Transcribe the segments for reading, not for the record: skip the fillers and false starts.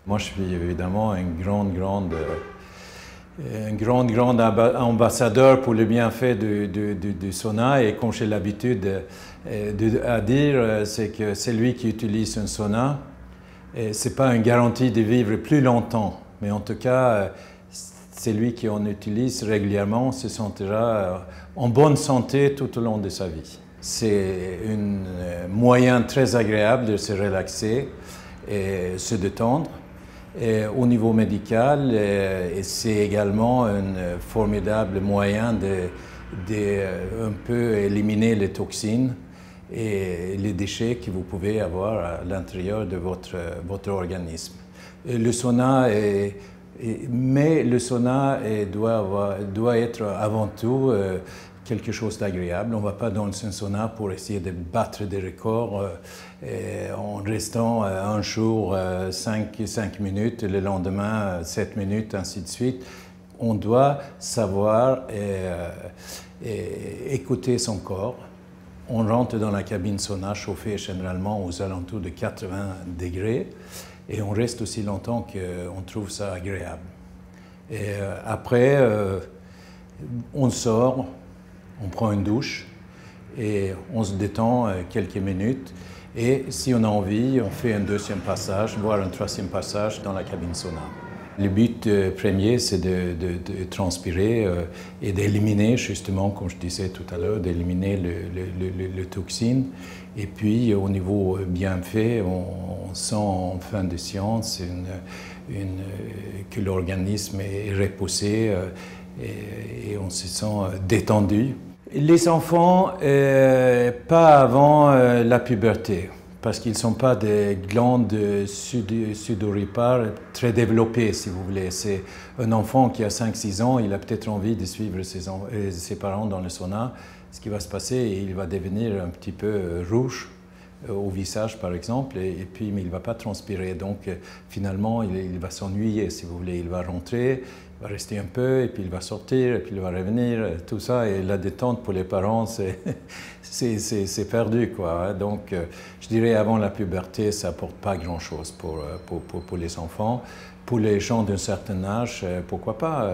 Moi, je suis évidemment un grand ambassadeur pour le bienfait du sauna, et comme j'ai l'habitude à dire, c'est que celui qui utilise un sauna, ce n'est pas une garantie de vivre plus longtemps, mais en tout cas, celui qui en utilise régulièrement se sentira en bonne santé tout au long de sa vie. C'est un moyen très agréable de se relaxer et se détendre. Et au niveau médical, c'est également un formidable moyen de un peu éliminer les toxines et les déchets que vous pouvez avoir à l'intérieur de votre organisme. Le sauna doit être avant tout quelque chose d'agréable. On ne va pas dans un sauna pour essayer de battre des records en restant un jour 5 minutes, le lendemain 7 minutes, ainsi de suite. On doit savoir écouter son corps. On rentre dans la cabine sauna chauffée généralement aux alentours de 80 degrés et on reste aussi longtemps qu'on trouve ça agréable. Et après, on sort, on prend une douche et on se détend quelques minutes. Et si on a envie, on fait un deuxième passage, voire un troisième passage dans la cabine sauna. Le but premier, c'est de transpirer et d'éliminer, justement, comme je disais tout à l'heure, d'éliminer le toxine. Et puis, au niveau bienfait, on sent en fin de séance que l'organisme est reposé et on se sent détendu. Les enfants, pas avant la puberté, parce qu'ils ne sont pas des glandes sudoripares très développées, si vous voulez. C'est un enfant qui a 5-6 ans, il a peut-être envie de suivre ses parents dans le sauna. Ce qui va se passer, il va devenir un petit peu rouge au visage, par exemple, mais il ne va pas transpirer. Donc, finalement, il va s'ennuyer, si vous voulez. Il va rentrer, il va rester un peu, et puis il va sortir, et puis il va revenir, tout ça. Et la détente pour les parents, c'est perdu, quoi. Donc, je dirais, avant la puberté, ça n'apporte pas grand-chose pour les enfants. Pour les gens d'un certain âge, pourquoi pas,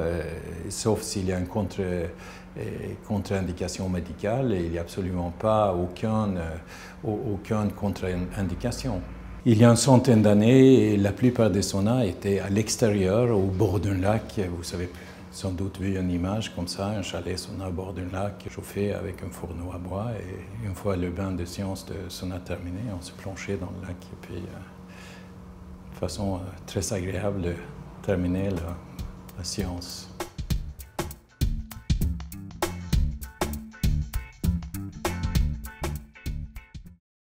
sauf s'il y a une contre-indication médicale, et il n'y a absolument pas aucune contre-indication. Il y a une centaine d'années, la plupart des saunas étaient à l'extérieur, au bord d'un lac. Vous avez sans doute vu une image comme ça, un chalet sauna au bord d'un lac chauffé avec un fourneau à bois. Et une fois le bain de séance de sauna terminé, on se planchait dans le lac. Et puis, de façon très agréable de terminer la séance.